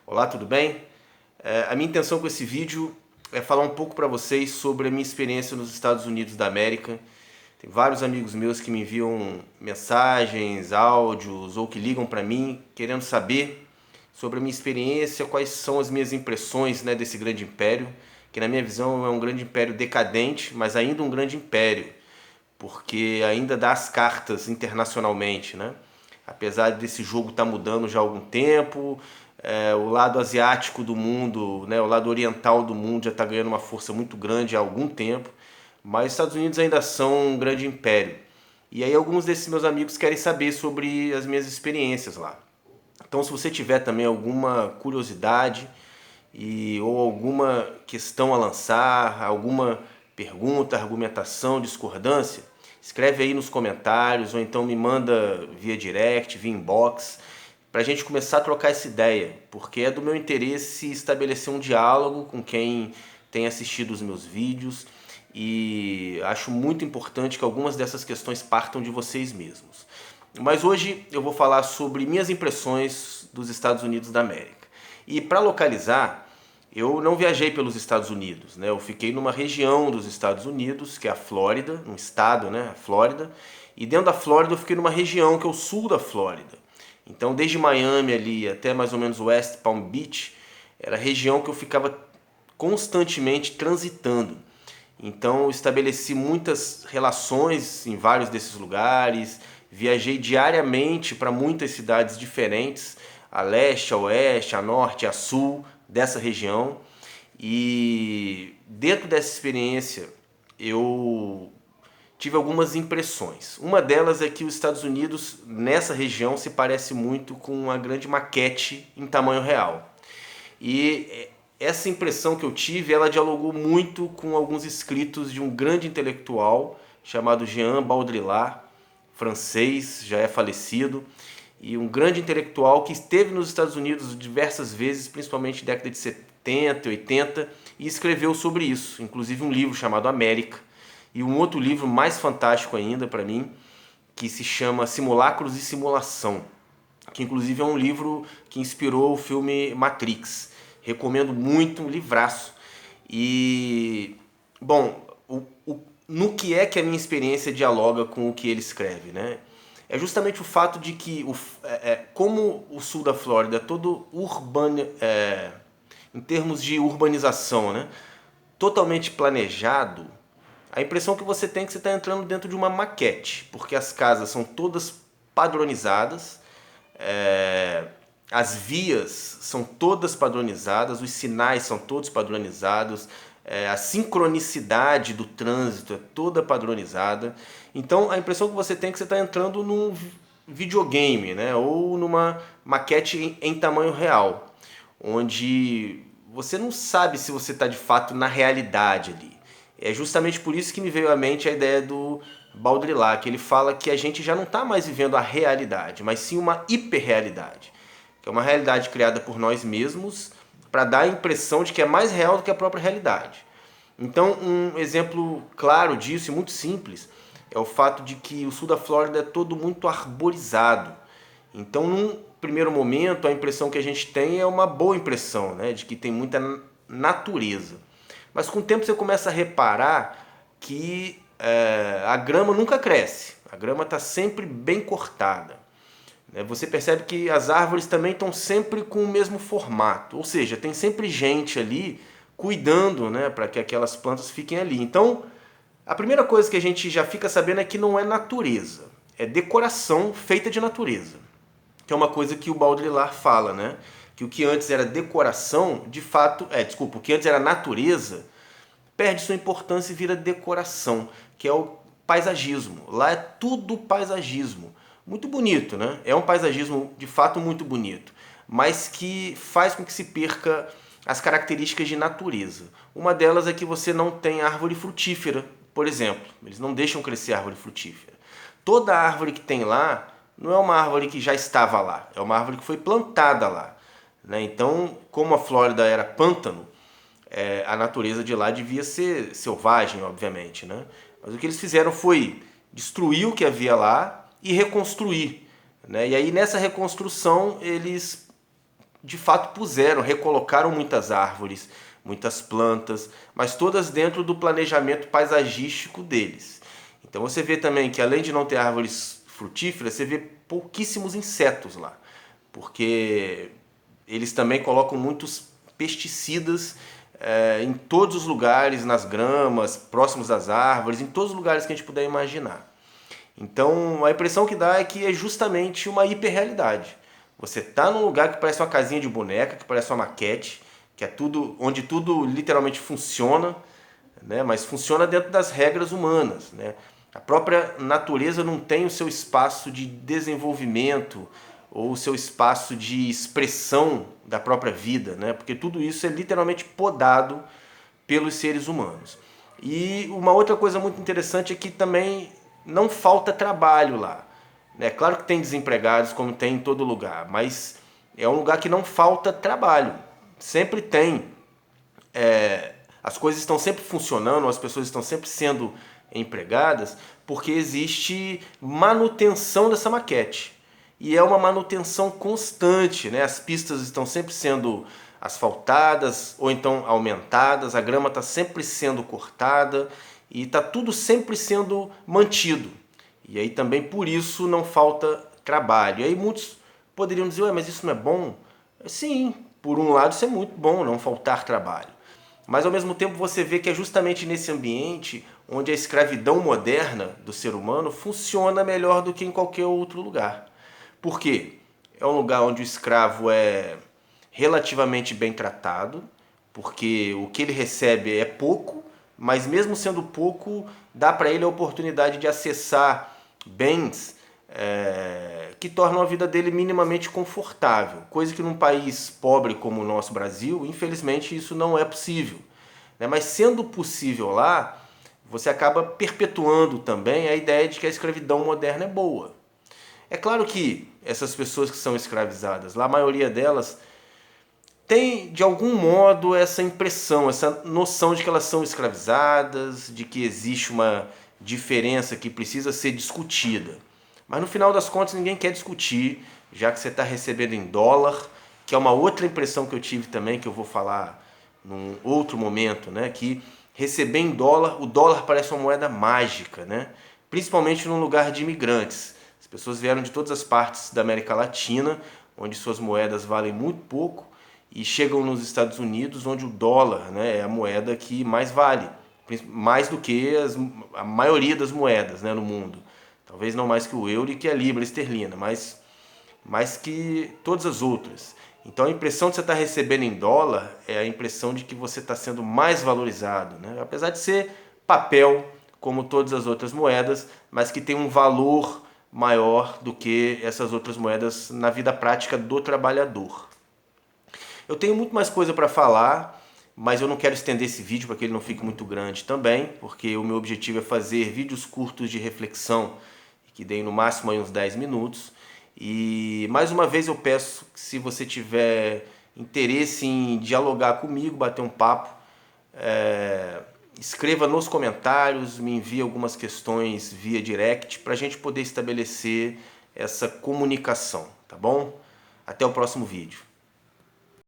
Olá, tudo bem? A minha intenção com esse vídeo é falar um pouco para vocês sobre a minha experiência nos Estados Unidos da América. Tem vários amigos meus que me enviam mensagens, áudios ou que ligam para mim querendo saber sobre a minha experiência, quais são as minhas impressões, né, desse grande império, que na minha visão é um grande império decadente, mas ainda um grande império, porque ainda dá as cartas internacionalmente, né? Apesar desse jogo estar mudando já há algum tempo, o lado asiático do mundo, né, o lado oriental do mundo já está ganhando uma força muito grande há algum tempo, mas os Estados Unidos ainda são um grande império. E aí alguns desses meus amigos querem saber sobre as minhas experiências lá. Então, se você tiver também alguma curiosidade ou alguma questão a lançar, alguma pergunta, argumentação, discordância, escreve aí nos comentários ou então me manda via direct, via inbox, para a gente começar a trocar essa ideia, porque é do meu interesse estabelecer um diálogo com quem tem assistido os meus vídeos e acho muito importante que algumas dessas questões partam de vocês mesmos. Mas hoje eu vou falar sobre minhas impressões dos Estados Unidos da América. E para localizar, eu não viajei pelos Estados Unidos, né? Eu fiquei numa região dos Estados Unidos, que é a Flórida, um estado, né? A Flórida. E dentro da Flórida eu fiquei numa região que é o sul da Flórida. Então, desde Miami ali até mais ou menos West Palm Beach, era a região que eu ficava constantemente transitando. Então, eu estabeleci muitas relações em vários desses lugares, viajei diariamente para muitas cidades diferentes, a leste, a oeste, a norte, a sul dessa região. E dentro dessa experiência, eu tive algumas impressões. Uma delas é que os Estados Unidos, nessa região, se parece muito com uma grande maquete em tamanho real. E essa impressão que eu tive, ela dialogou muito com alguns escritos de um grande intelectual chamado Jean Baudrillard, francês, já é falecido, e um grande intelectual que esteve nos Estados Unidos diversas vezes, principalmente na década de 70, 80, e escreveu sobre isso, inclusive um livro chamado América, e um outro livro mais fantástico ainda para mim, que se chama Simulacros e Simulação, que inclusive é um livro que inspirou o filme Matrix. Recomendo muito, um livraço. E, bom, no que é que a minha experiência dialoga com o que ele escreve, né? É justamente o fato de que, como o sul da Flórida é todo urbano, em termos de urbanização, né? Totalmente planejado, a impressão que você tem é que você está entrando dentro de uma maquete, porque as casas são todas padronizadas, as vias são todas padronizadas, os sinais são todos padronizados, a sincronicidade do trânsito é toda padronizada. Então a impressão que você tem é que você está entrando num videogame, né? Ou numa maquete em tamanho real, onde você não sabe se você está de fato na realidade ali. É justamente por isso que me veio à mente a ideia do Baudrillard, que ele fala que a gente já não está mais vivendo a realidade, mas sim uma hiperrealidade, que é uma realidade criada por nós mesmos para dar a impressão de que é mais real do que a própria realidade. Então, um exemplo claro disso e muito simples é o fato de que o sul da Flórida é todo muito arborizado. Então, num primeiro momento, a impressão que a gente tem é uma boa impressão, né, de que tem muita natureza. Mas com o tempo você começa a reparar que a grama nunca cresce, a grama está sempre bem cortada. Você percebe que as árvores também estão sempre com o mesmo formato, ou seja, tem sempre gente ali cuidando, né, para que aquelas plantas fiquem ali. Então, a primeira coisa que a gente já fica sabendo é que não é natureza, é decoração feita de natureza, que é uma coisa que o Baudrillard fala, né? Que o que antes era decoração, de fato, o que antes era natureza, perde sua importância e vira decoração, que é o paisagismo. Lá é tudo paisagismo. Muito bonito, né? É um paisagismo de fato muito bonito, mas que faz com que se perca as características de natureza. Uma delas é que você não tem árvore frutífera, por exemplo. Eles não deixam crescer árvore frutífera. Toda árvore que tem lá não é uma árvore que já estava lá, é uma árvore que foi plantada lá, né? Então, como a Flórida era pântano, a natureza de lá devia ser selvagem, obviamente, né? Mas o que eles fizeram foi destruir o que havia lá e reconstruir, né? E aí nessa reconstrução eles de fato puseram, recolocaram muitas árvores, muitas plantas, mas todas dentro do planejamento paisagístico deles. Então você vê também que além de não ter árvores frutíferas, você vê pouquíssimos insetos lá, porque eles também colocam muitos pesticidas em todos os lugares, nas gramas, próximos das árvores, em todos os lugares que a gente puder imaginar. Então a impressão que dá é que é justamente uma hiperrealidade. Você está num lugar que parece uma casinha de boneca, que parece uma maquete, que é tudo, onde tudo literalmente funciona, né? Mas funciona dentro das regras humanas, né? A própria natureza não tem o seu espaço de desenvolvimento ou o seu espaço de expressão da própria vida, né? Porque tudo isso é literalmente podado pelos seres humanos. E uma outra coisa muito interessante é que também não falta trabalho lá. É claro que tem desempregados, como tem em todo lugar, mas é um lugar que não falta trabalho. Sempre tem. As coisas estão sempre funcionando, as pessoas estão sempre sendo empregadas, porque existe manutenção dessa maquete. E é uma manutenção constante, né? As pistas estão sempre sendo asfaltadas ou então aumentadas, a grama está sempre sendo cortada e está tudo sempre sendo mantido. E aí também por isso não falta trabalho. E aí muitos poderiam dizer, ué, mas isso não é bom? Sim, por um lado isso é muito bom, não faltar trabalho. Mas ao mesmo tempo você vê que é justamente nesse ambiente onde a escravidão moderna do ser humano funciona melhor do que em qualquer outro lugar. Por quê? É um lugar onde o escravo é relativamente bem tratado, porque o que ele recebe é pouco, mas mesmo sendo pouco, dá para ele a oportunidade de acessar bens que tornam a vida dele minimamente confortável, coisa que num país pobre como o nosso Brasil, infelizmente isso não é possível. Mas sendo possível lá, você acaba perpetuando também a ideia de que a escravidão moderna é boa. É claro que essas pessoas que são escravizadas lá, a maioria delas tem de algum modo essa impressão, essa noção de que elas são escravizadas, de que existe uma diferença que precisa ser discutida. Mas no final das contas ninguém quer discutir, já que você está recebendo em dólar, que é uma outra impressão que eu tive também, que eu vou falar num outro momento, né? Que receber em dólar, o dólar parece uma moeda mágica, né? Principalmente num lugar de imigrantes. As pessoas vieram de todas as partes da América Latina, onde suas moedas valem muito pouco, e chegam nos Estados Unidos, onde o dólar, né, é a moeda que mais vale, mais do que a maioria das moedas, né, no mundo. Talvez não mais que o euro e que a libra esterlina, mas mais que todas as outras. Então a impressão de você estar recebendo em dólar é a impressão de que você está sendo mais valorizado, né? Apesar de ser papel, como todas as outras moedas, mas que tem um valor maior do que essas outras moedas na vida prática do trabalhador. Eu tenho muito mais coisa para falar, mas eu não quero estender esse vídeo para que ele não fique muito grande também, porque o meu objetivo é fazer vídeos curtos de reflexão, que deem no máximo aí uns 10 minutos. E mais uma vez eu peço que, se você tiver interesse em dialogar comigo, bater um papo, escreva nos comentários, me envie algumas questões via direct para a gente poder estabelecer essa comunicação, tá bom? Até o próximo vídeo.